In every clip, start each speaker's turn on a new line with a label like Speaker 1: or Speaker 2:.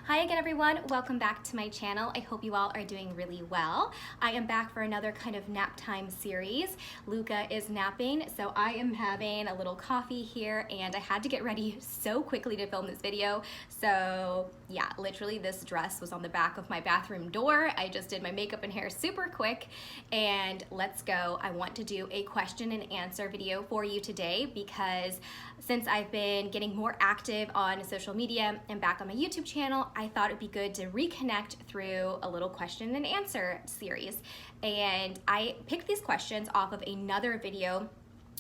Speaker 1: Hi again everyone, welcome back to my channel. I hope you all are doing really well. I am back for another kind of nap time series. Luca is napping, so I am having a little coffee here and I had to get ready so quickly to film this video. So yeah, literally this dress was on the back of my bathroom door. I just did my makeup and hair super quick and let's go. I want to do a question and answer video for you today because since I've been getting more active on social media and back on my YouTube channel, I thought it'd be good to reconnect through a little question and answer series. And I picked these questions off of another video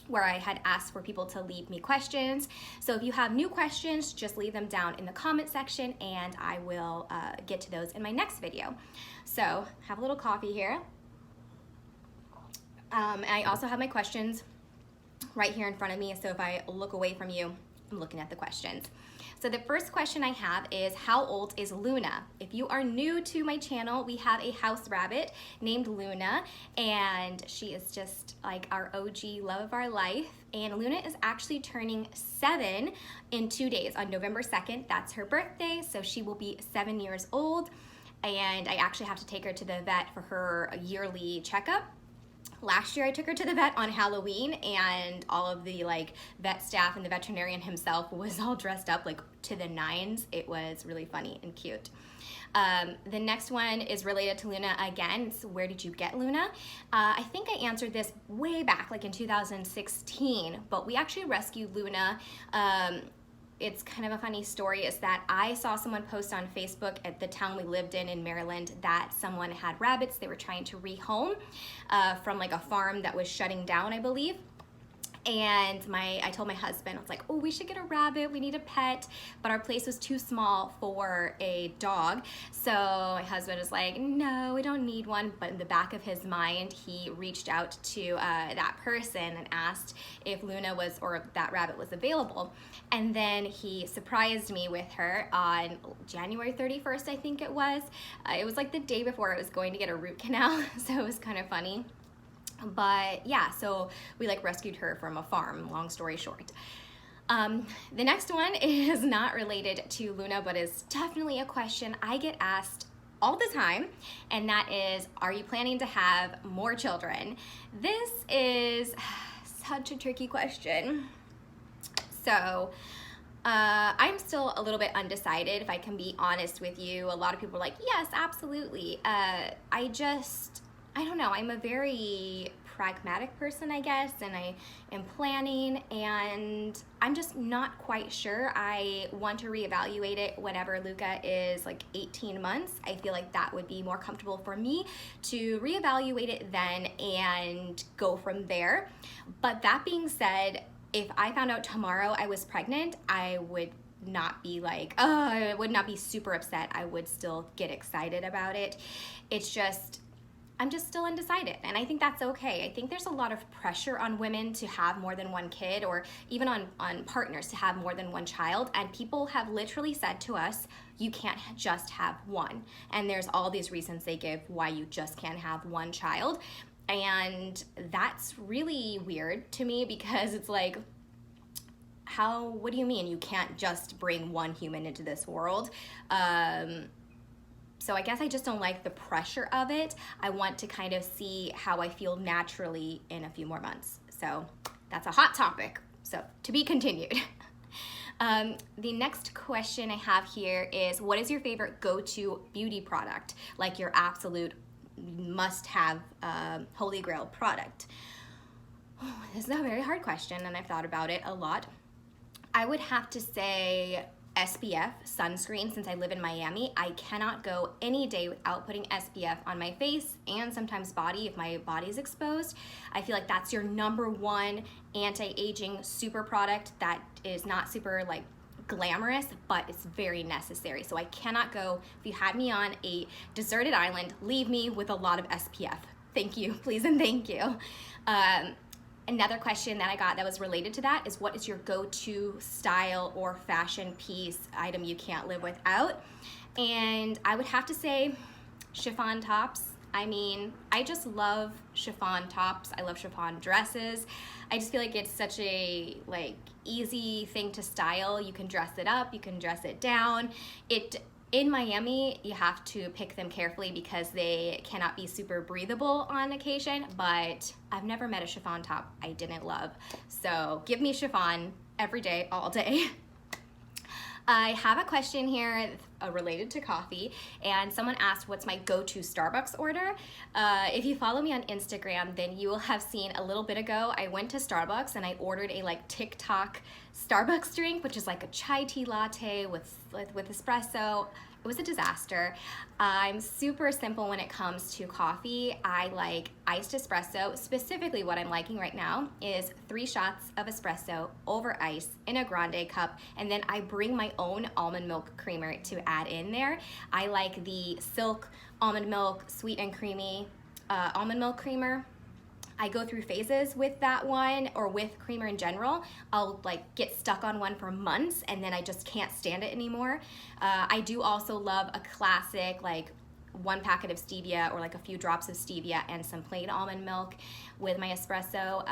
Speaker 1: where I had asked for people to leave me questions. So if you have new questions, just leave them down in the comment section and I will get to those in my next video. So have a little coffee here. I also have my questions right here in front of me, so if I look away from you, I'm looking at the questions. So the first question I have is, how old is Luna? If you are new to my channel, we have a house rabbit named Luna, and she is just like our OG love of our life. And Luna is actually turning 7 in 2 days. On November 2nd, that's her birthday, so she will be 7 years old. And I actually have to take her to the vet for her yearly checkup. Last year I took her to the vet on Halloween and all of the vet staff and the veterinarian himself was all dressed up to the nines. It was really funny and cute. The next one is related to Luna again. It's, where did you get Luna? I think I answered this way back in 2016, but we actually rescued Luna. It's kind of a funny story is that I saw someone post on Facebook at the town we lived in Maryland that someone had rabbits they were trying to rehome from a farm that was shutting down, I believe. And I told my husband, I was like, oh, we should get a rabbit, we need a pet, but our place was too small for a dog. So my husband was like, no, we don't need one. But in the back of his mind, he reached out to that person and asked if Luna was, or that rabbit was available. And then he surprised me with her on January 31st, I think it was. It was the day before I was going to get a root canal, so it was kind of funny. But yeah, so we rescued her from a farm, long story short. The next one is not related to Luna, but is definitely a question I get asked all the time, and that is, are you planning to have more children? This is such a tricky question. So I'm still a little bit undecided, if I can be honest with you. A lot of people are like, yes, absolutely. I don't know, I'm a very pragmatic person, I guess, and I am planning, and I'm just not quite sure. I want to reevaluate it whenever Luca is 18 months. I feel like that would be more comfortable for me to reevaluate it then and go from there. But that being said, if I found out tomorrow I was pregnant, I would not be I would not be super upset. I would still get excited about it. It's just, I'm just still undecided, and I think that's okay. I think there's a lot of pressure on women to have more than one kid, or even on partners to have more than one child, and people have literally said to us, you can't just have one. And there's all these reasons they give why you just can't have one child, and that's really weird to me because it's what do you mean you can't just bring one human into this world? So I guess I just don't like the pressure of it. I want to kind of see how I feel naturally in a few more months. So that's a hot topic. So to be continued. The next question I have here is, what is your favorite go-to beauty product? Your absolute must-have holy grail product? Oh, this is a very hard question, and I've thought about it a lot. I would have to say SPF sunscreen. Since I live in Miami, I cannot go any day without putting SPF on my face and sometimes body if my body is exposed. I feel like that's your number one anti-aging super product that is not super glamorous, but it's very necessary. So I cannot go, if you had me on a deserted island, leave me with a lot of SPF. Thank you, please and thank you. Another question that I got that was related to that is, what is your go-to style or fashion piece, item you can't live without? And I would have to say chiffon tops. I mean, I just love chiffon tops. I love chiffon dresses. I just feel like it's such a easy thing to style. You can dress it up, you can dress it down. It In Miami, you have to pick them carefully because they cannot be super breathable on occasion, but I've never met a chiffon top I didn't love. So give me chiffon every day, all day. I have a question here related to coffee, and someone asked what's my go-to Starbucks order. If you follow me on Instagram, then you will have seen a little bit ago, I went to Starbucks and I ordered a like TikTok Starbucks drink, which is like a chai tea latte with espresso. It was a disaster. I'm super simple when it comes to coffee. I like iced espresso. Specifically what I'm liking right now is 3 shots of espresso over ice in a grande cup, and then I bring my own almond milk creamer to add in there. I like the Silk almond milk, sweet and creamy almond milk creamer. I go through phases with that one, or with creamer in general. I'll like get stuck on one for months and then I just can't stand it anymore. I do also love a classic like 1 packet of stevia or like a few drops of stevia and some plain almond milk with my espresso.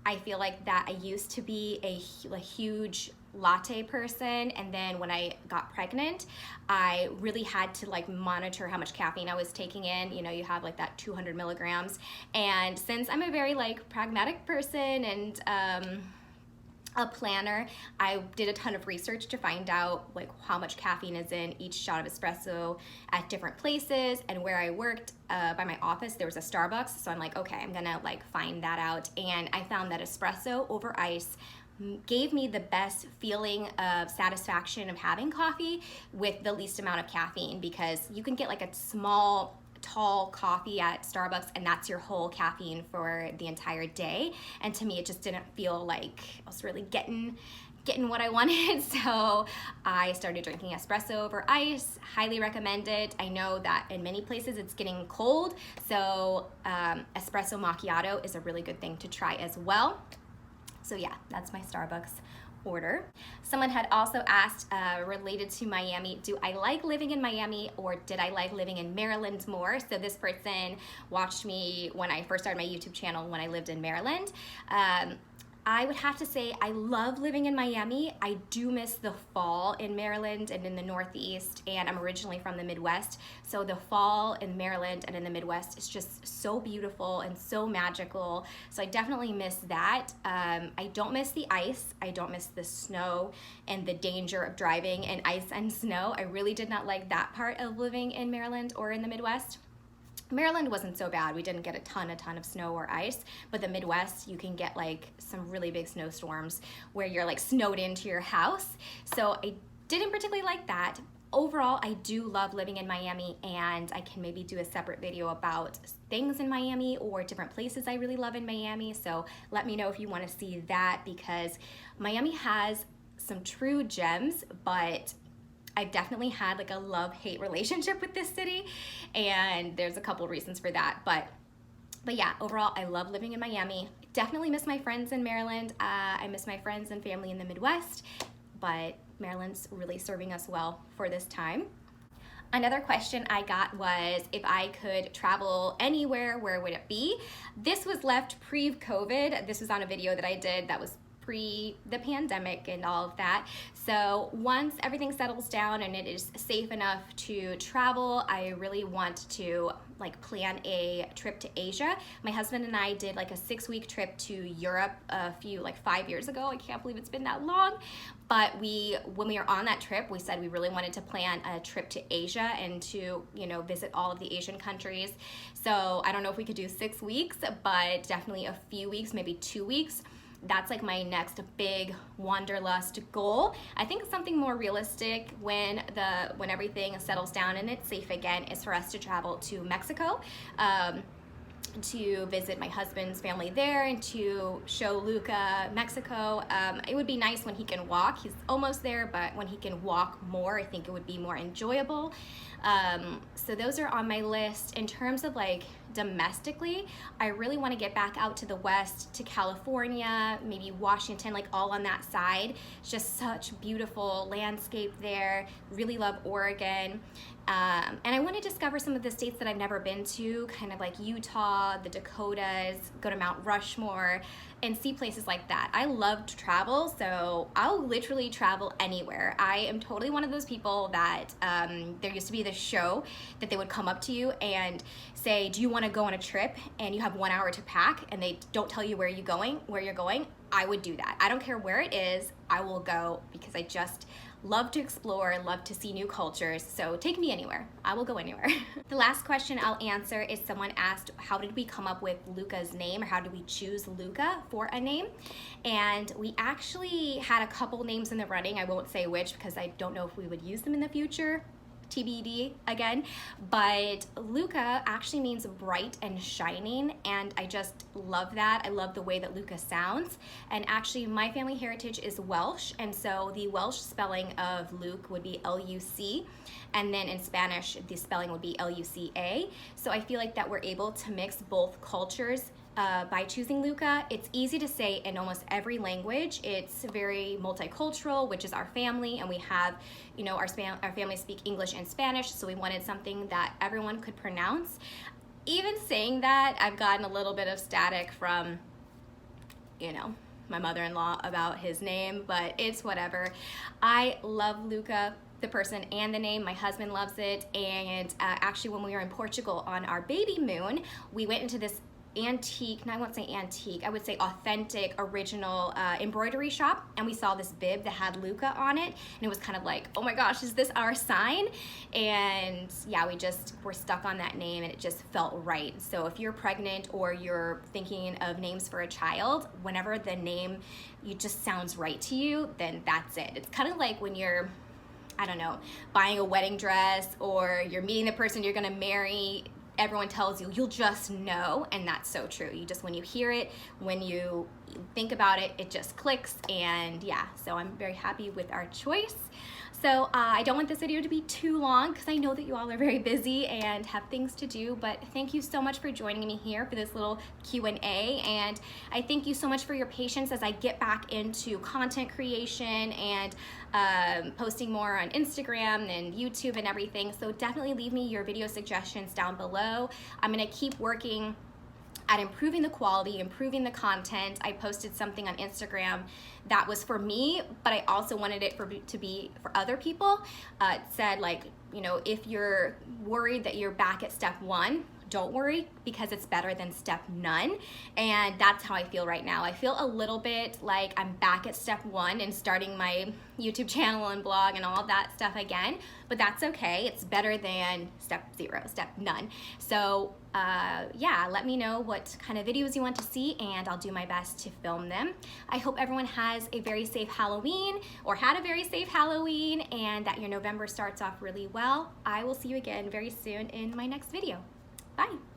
Speaker 1: I feel like that I used to be a huge latte person, and then when I got pregnant, I really had to like monitor how much caffeine I was taking in. You know, you have like that 200 milligrams, and since I'm a very like pragmatic person and a planner, I did a ton of research to find out like how much caffeine is in each shot of espresso at different places. And where I worked by my office, there was a Starbucks, so I'm like, okay, I'm gonna like find that out. And I found that espresso over ice gave me the best feeling of satisfaction of having coffee with the least amount of caffeine, because you can get like a small tall coffee at Starbucks and that's your whole caffeine for the entire day, and to me it just didn't feel like I was really getting what I wanted. So I started drinking espresso over ice. Highly recommend it. I know that in many places it's getting cold, so espresso macchiato is a really good thing to try as well. So yeah, that's my Starbucks order. Someone had also asked, related to Miami, do I like living in Miami or did I like living in Maryland more? So this person watched me when I first started my YouTube channel when I lived in Maryland. I would have to say I love living in Miami. I do miss the fall in Maryland and in the Northeast, and I'm originally from the Midwest, so the fall in Maryland and in the Midwest is just so beautiful and so magical, so I definitely miss that. I don't miss the ice, I don't miss the snow and the danger of driving in ice and snow. I really did not like that part of living in Maryland or in the Midwest. Maryland wasn't so bad. We didn't get a ton of snow or ice, but the Midwest, you can get like some really big snowstorms where you're like snowed into your house. So I didn't particularly like that. Overall, I do love living in Miami, and I can maybe do a separate video about things in Miami or different places I really love in Miami. So let me know if you want to see that, because Miami has some true gems, but I've definitely had like a love-hate relationship with this city, and there's a couple reasons for that, but yeah, overall I love living in Miami. Definitely miss my friends in Maryland. I miss my friends and family in the Midwest, but Maryland's really serving us well for this time. Another question I got was if I could travel anywhere, where would it be? This was left pre-COVID. This was on a video that I did that was pre the pandemic and all of that. So once everything settles down and it is safe enough to travel, I really want to like plan a trip to Asia. My husband and I did like a 6-week trip to Europe like 5 years ago. I can't believe it's been that long. But when we were on that trip, we said we really wanted to plan a trip to Asia and to, you know, visit all of the Asian countries. So I don't know if we could do 6 weeks, but definitely a few weeks, maybe 2 weeks. That's like my next big wanderlust goal. I think something more realistic when everything settles down and it's safe again is for us to travel to Mexico, to visit my husband's family there and to show Luca Mexico. It would be nice when he can walk. He's almost there, but when he can walk more, I think it would be more enjoyable. So those are on my list. In terms of like domestically, I really want to get back out to the West, to California, maybe Washington, like all on that side. It's just such beautiful landscape there. Really love Oregon. And I want to discover some of the states that I've never been to, kind of like Utah, the Dakotas, go to Mount Rushmore, and see places like that. I love to travel, so I'll literally travel anywhere. I am totally one of those people that there used to be this show that they would come up to you and say, do you want to go on a trip? And you have 1 hour to pack, and they don't tell you where you're going. I would do that. I don't care where it is, I will go, because I just love to explore, love to see new cultures, so take me anywhere. I will go anywhere. The last question I'll answer is someone asked, how did we come up with Luca's name, or how did we choose Luca for a name? And we actually had a couple names in the running. I won't say which because I don't know if we would use them in the future. TBD again, but Luca actually means bright and shining, and I just love that. I love the way that Luca sounds, and actually my family heritage is Welsh, and so the Welsh spelling of Luke would be L-U-C, and then in Spanish the spelling would be L-U-C-A, so I feel like that we're able to mix both cultures by choosing Luca. It's easy to say in almost every language. It's very multicultural, which is our family, and we have, you know, our family speak English and Spanish, so we wanted something that everyone could pronounce. Even saying that, I've gotten a little bit of static from, you know, my mother-in-law about his name, but it's whatever. I love Luca, the person and the name. My husband loves it, and actually when we were in Portugal on our baby moon, we went into this antique, no, I won't say antique, I would say authentic, original embroidery shop, and we saw this bib that had Luca on it, and it was kind of like, oh my gosh, is this our sign? And yeah, we just were stuck on that name, and it just felt right. So if you're pregnant or you're thinking of names for a child, whenever the name just sounds right to you, then that's it. It's kind of like when you're, I don't know, buying a wedding dress, or you're meeting the person you're gonna marry. Everyone tells you, you'll just know, and that's so true. You just, when you hear it, when you think about it, it just clicks, and yeah, so I'm very happy with our choice. So I don't want this video to be too long because I know that you all are very busy and have things to do, but thank you so much for joining me here for this little Q&A, and I thank you so much for your patience as I get back into content creation and posting more on Instagram and YouTube and everything. So definitely leave me your video suggestions down below. I'm gonna keep working at improving the quality, improving the content. I posted something on Instagram that was for me, but I also wanted it to be for other people. It said, like, you know, if you're worried that you're back at step 1, don't worry, because it's better than step none. And that's how I feel right now. I feel a little bit like I'm back at step 1 and starting my YouTube channel and blog and all that stuff again, but that's okay. It's better than step 0, step none. So yeah, let me know what kind of videos you want to see, and I'll do my best to film them. I hope everyone has a very safe Halloween, or had a very safe Halloween, and that your November starts off really well. I will see you again very soon in my next video. Bye.